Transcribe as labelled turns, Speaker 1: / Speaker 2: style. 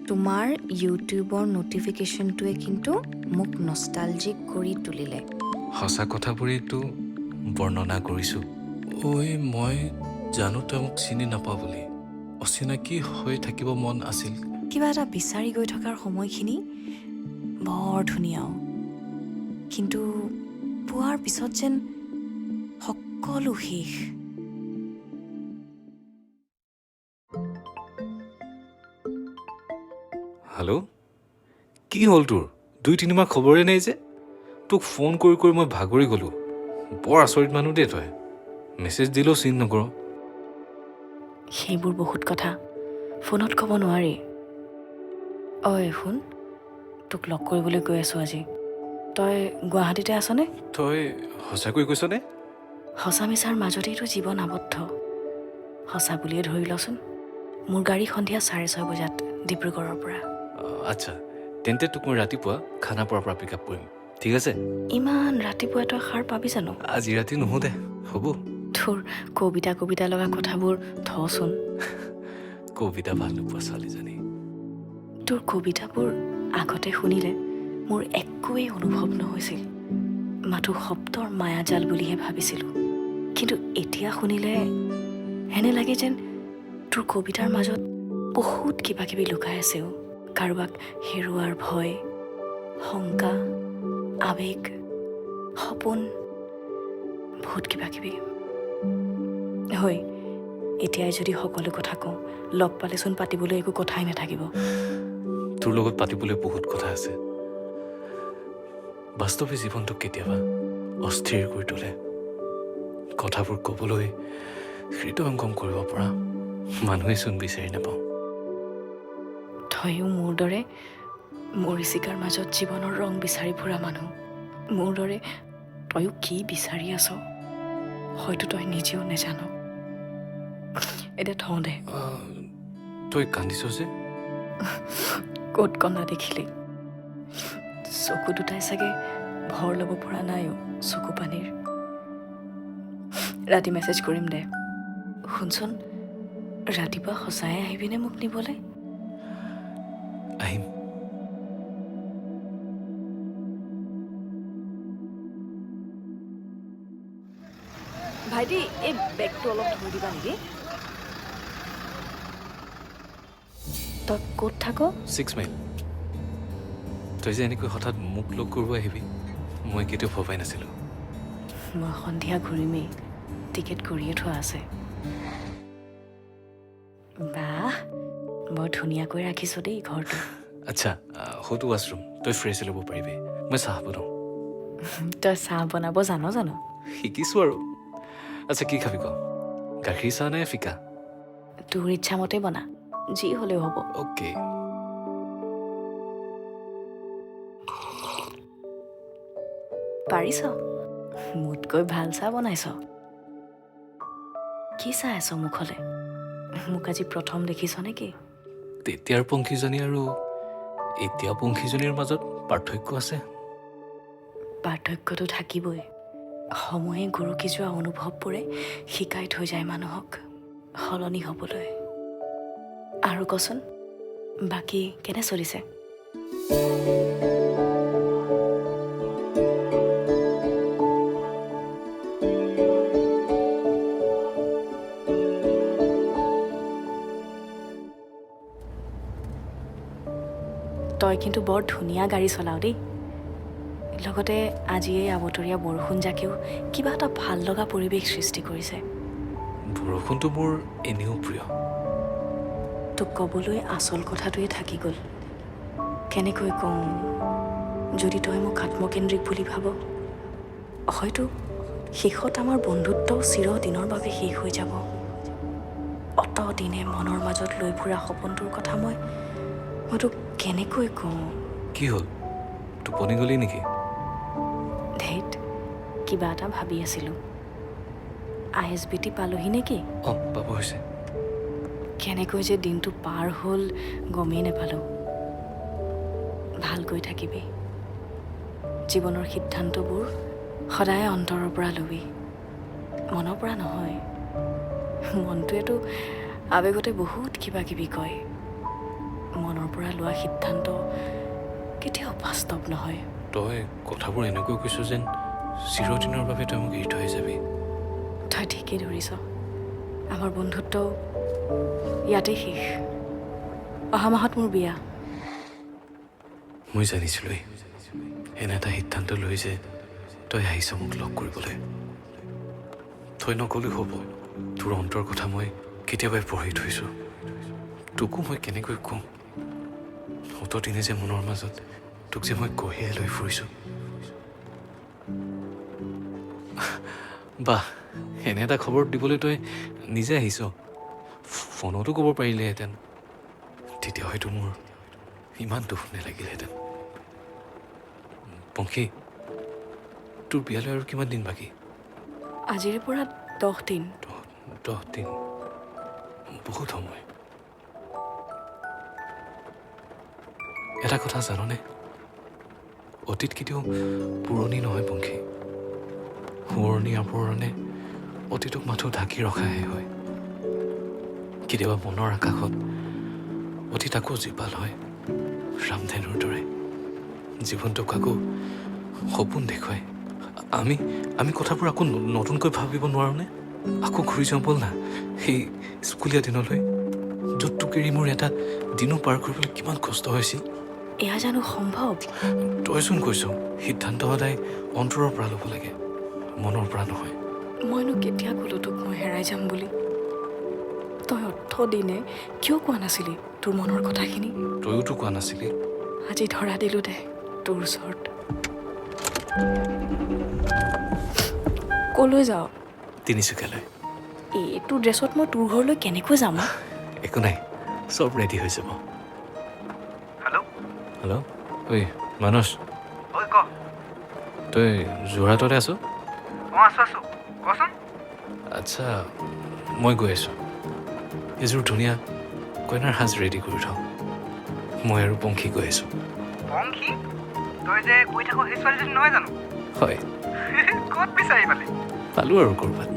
Speaker 1: তোমাৰ ইউটিউবৰ নটিফিকেশ্যনটোৱে কিন্তু মোক নষ্টালজিক কৰি তুলিলে।
Speaker 2: সঁচা কথাবোৰেইতো বৰ্ণনা কৰিছোঁ। ঐ মই জানো তই মোক চিনি নাপাওঁ বুলি। অচিনাকি হৈ থাকিব মন আছিল।
Speaker 1: কিবা এটা বিচাৰি গৈ থকাৰ সময়খিনি বৰ ধুনীয়াও, কিন্তু পোৱাৰ পিছত যেন সকলো শেষ।
Speaker 2: হেল্ল', কি হ'ল তোৰ? 2-3 মাহ খবৰেই নাই যে। তোক ফোন কৰি কৰি মই ভাগৰি গ'লোঁ। বৰ আচৰিত মানুহ দেই তই। মেছেজ দিলেও চিন নকৰ।
Speaker 1: সেইবোৰ বহুত কথা ফোনত ক'ব নোৱাৰি। ঐ শুন, তোক লগ কৰিবলৈ গৈ আছোঁ আজি। তই গুৱাহাটীতে আছনে?
Speaker 2: তই সঁচাকৈ কৈছনে?
Speaker 1: সঁচা মিছাৰ মাজতেইতো জীৱন আবদ্ধ। সঁচা বুলিয়ে ধৰি লচোন। মোৰ গাড়ী সন্ধিয়া 6:30 বজাত ডিব্ৰুগড়ৰ পৰা।
Speaker 2: আচ্ছা, তেন্তে তোক মই ৰাতিপুৱা খানাপাৰাৰ পৰা পিক আপ কৰিম, ঠিক আছে?
Speaker 1: ইমান ৰাতিপুৱা তই সাৰ পাবি জানো?
Speaker 2: আজি ৰাতি নুশু দে, হ'ব?
Speaker 1: তোৰ কবিতা লগা কথাবোৰ থচোন।
Speaker 2: কবিতা ভাল নোপোৱা ছোৱালীজনী।
Speaker 1: তোৰ কবিতাবোৰ আগতে শুনিলে মোৰ একোৱেই অনুভৱ নহৈছিল। মাথো শব্দৰ মায়াজাল বুলিহে ভাবিছিলোঁ। কিন্তু এতিয়া শুনিলে এনে লাগে যেন তোৰ কবিতাৰ মাজত বহুত কিবা কিবি লুকাই আছেও। কাৰোবাক হেৰুৱাৰ ভয়, শংকা, আৱেগ, সপোন, বহুত কিবা কিবি। হয়, এতিয়াই যদি সকলো কথা কওঁ, লগ পালেচোন পাতিবলৈ একো কথাই নাথাকিব।
Speaker 2: তোৰ লগত পাতিবলৈ বহুত কথা আছে। বাস্তৱে জীৱনটোক কেতিয়াবা অস্থিৰ কৰি তোলে। কথাবোৰ ক'বলৈ হৃদয়ংগম কৰিব পৰা মানুহেচোন বিচাৰি নাপাওঁ।
Speaker 1: তয়ো মোৰ দৰে মৰিচিকাৰ মাজত জীৱনৰ ৰং বিচাৰি ফুৰা মানুহ। মোৰ দৰে তয়ো কি বিচাৰি আছ হয়তো তই নিজেও নেজান। এতিয়া থওঁ দে।
Speaker 2: তই কান্দিছ যে?
Speaker 1: ক'ত কন্দা দেখিলি? চকু দুটাই চাগে ভৰ ল'ব পৰা নাইও চকু পানীৰ। ৰাতি মেছেজ কৰিম দে। শুনচোন, ৰাতিপুৱা সঁচাই আহিবিনে মোক নিবলৈ?
Speaker 2: আহিম।
Speaker 1: ভাইটি, এই বেগটো অলপ ধুই দিবা নেকি? তই ক'ত থাক?
Speaker 2: 6 মাইল। তই যে এনেকৈ হঠাৎ মোক লগ কৰিব আহিবি, মই কেতিয়াও ভবাই নাছিলোঁ।
Speaker 1: মই সন্ধিয়া ঘূৰিমেই, টিকেট কৰিয়ে থোৱা আছে। বাহ, বৰ ধুনীয়াকৈ ৰাখিছ দেই ঘৰটো।
Speaker 2: আচ্ছা, হয়তো ৱাছৰুম। তই ফ্ৰেছ হৈ ল'ব পাৰিবি, মই চাহ বনাওঁ।
Speaker 1: তই চাহ বনাব জানো?
Speaker 2: শিকিছোঁ আৰু। আচ্ছা, কি খাবি ক? গাখীৰ চাহ নে ফিকা?
Speaker 1: তোৰ ইচ্ছামতে বনা, যি হ'লেও হ'ব।
Speaker 2: অ'কে।
Speaker 1: পাৰিছ, মোতকৈ ভাল চাহ বনাইছ। কি চাই আছ মুখলে? মোক আজি প্ৰথম দেখিছ নেকি?
Speaker 2: তেতিয়াৰ পংখীজনী আৰু এতিয়া পংখীজনীৰ মাজত পাৰ্থক্য আছে।
Speaker 1: পাৰ্থক্যটো থাকিবই। সময়ে গৰকি যোৱা অনুভৱবোৰে শিকাই থৈ যায় মানুহক সলনি হ'বলৈ। আৰু কচোন, বাকী কেনে চলিছে? তই কিন্তু বৰ ধুনীয়া গাড়ী চলাও দেই। লগতে আজি এই আবতৰীয়া বৰষুণ জাকেও কিবা এটা ভাল লগা পৰিৱেশ সৃষ্টি কৰিছে।
Speaker 2: বৰষুণটো মোৰ এনেও প্ৰিয়।
Speaker 1: তোক ক'বলৈ আচল কথাটোৱে থাকি গ'ল। কেনেকৈ কওঁ, যদি তই মোক আত্মকেন্দ্ৰিক বুলি ভাব, হয়তো শেষত আমাৰ বন্ধুত্ব চিৰদিনৰ বাবে শেষ হৈ যাব। অতদিনে মনৰ মাজত লৈ ফুৰা সপোনটোৰ কথা মই তোক কেনেকৈ কওঁ?
Speaker 2: কি হ'ল, টোপনি গলি নেকি?
Speaker 1: ধেত, কিবা এটা ভাবি আছিলোঁ। ISBT পালোহি নেকি?
Speaker 2: পাব হৈছে।
Speaker 1: কেনেকৈ যে দিনটো পাৰ হ'ল গমেই নাপালোঁ। ভালকৈ থাকিবি। জীৱনৰ সিদ্ধান্তবোৰ সদায় অন্তৰৰ পৰা ল'বি, মনৰ পৰা নহয়। মনটোৱেতো আৱেগতে বহুত কিবা কিবি কয়। মনৰ পৰা লোৱা সিদ্ধান্ত কেতিয়াও বাস্তৱ নহয়।
Speaker 2: তই কথাবোৰ এনেকৈ কৈছ যেন চিৰদিনৰ বাবে তই মোক এৰি থৈ যাবি।
Speaker 1: তই ঠিকেই ধৰিছ। আমাৰ বন্ধুত্ব ইয়াতেই শেষ। অহা মাহত মোৰ বিয়া।
Speaker 2: মই জানিছিলোঁৱেই এনে এটা সিদ্ধান্ত লৈ যে তই আহিছ মোক লগ কৰিবলৈ। তই নক'লেও হ'ব, তোৰ অন্তৰ কথা মই কেতিয়াবাই পঢ়ি থৈছোঁ। তোকো মই কেনেকৈ কওঁ, অতদিনে যে মনৰ মাজত তোক যে মই কঢ়িয়াই লৈ ফুৰিছোঁ। বাহ, এনে এটা খবৰ দিবলৈ তই নিজে আহিছ। ফোনতো ক'ব পাৰিলেহেঁতেন, তেতিয়া হয়তো মোৰ ইমান দুখ নালাগিলহেঁতেন। পংখী, তোৰ বিয়ালৈ আৰু কিমান দিন বাকী?
Speaker 1: আজিৰ পৰা 10 দিন।
Speaker 2: 10 দিন, বহুত সময়। এটা কথা জাননে, অতীত কেতিয়াও পুৰণি নহয় পংখী। সোঁৱৰণি আৱৰণে অতীতক মাথো ঢাকি ৰখাহে হয়। কেতিয়াবা মনৰ আকাশত অতীত আকৌ জীপাল হয় ৰামধেনুৰ দৰে। জীৱনটোক আকৌ সপোন দেখুৱাই। আমি কথাবোৰ আকৌ নতুনকৈ ভাবিব নোৱাৰোঁনে? আকৌ ঘূৰি যাওঁ ব'ল না সেই স্কুলীয়া দিনলৈ, য'ত তোক এৰি মোৰ এটা দিনো পাৰ কৰিবলৈ কিমান কষ্ট হৈছিল।
Speaker 1: এয়া জানো সম্ভৱ?
Speaker 2: তইচোন কৈছ সিদ্ধান্ত সদায় অন্তৰৰ পৰা ল'ব লাগে, মনৰ পৰা নহয়।
Speaker 1: মইনো কেতিয়া ক'লো তোক মই হেৰাই যাম বুলি? তই অতদিনে কিয় কোৱা নাছিলি তোৰ মনৰ কথাখিনি?
Speaker 2: তইওতো কোৱা নাছিলি।
Speaker 1: আজি ধৰা দিলো দে তোৰ ওচৰত। ক'লৈ যাওঁ?
Speaker 2: তিনিচুকীয়ালৈ।
Speaker 1: এইটো ড্ৰেছত মই তোৰ ঘৰলৈ কেনেকৈ যাম?
Speaker 2: একো নাই, চব ৰেডি হৈ যাব।
Speaker 3: হেল্ল'?
Speaker 2: হেল্ল'? ঐ মানস,
Speaker 3: ঐ ক।
Speaker 2: তই যোৰহাটতে আছ?
Speaker 3: আছো কচোন।
Speaker 2: আচ্ছা, মই গৈ আছোঁ। এযোৰ ধুনীয়া কইনাৰ সাজ ৰেডি কৰি থওঁ। মই আৰু পংখী গৈ আছোঁ।
Speaker 3: পংখী? তই যে কৈ থাক সেই ছোৱালীজনী নহয় জানো?
Speaker 2: হয়।
Speaker 3: ক'ত বিচাৰি পালি?
Speaker 2: পালোঁ আৰু ক'ৰবাত।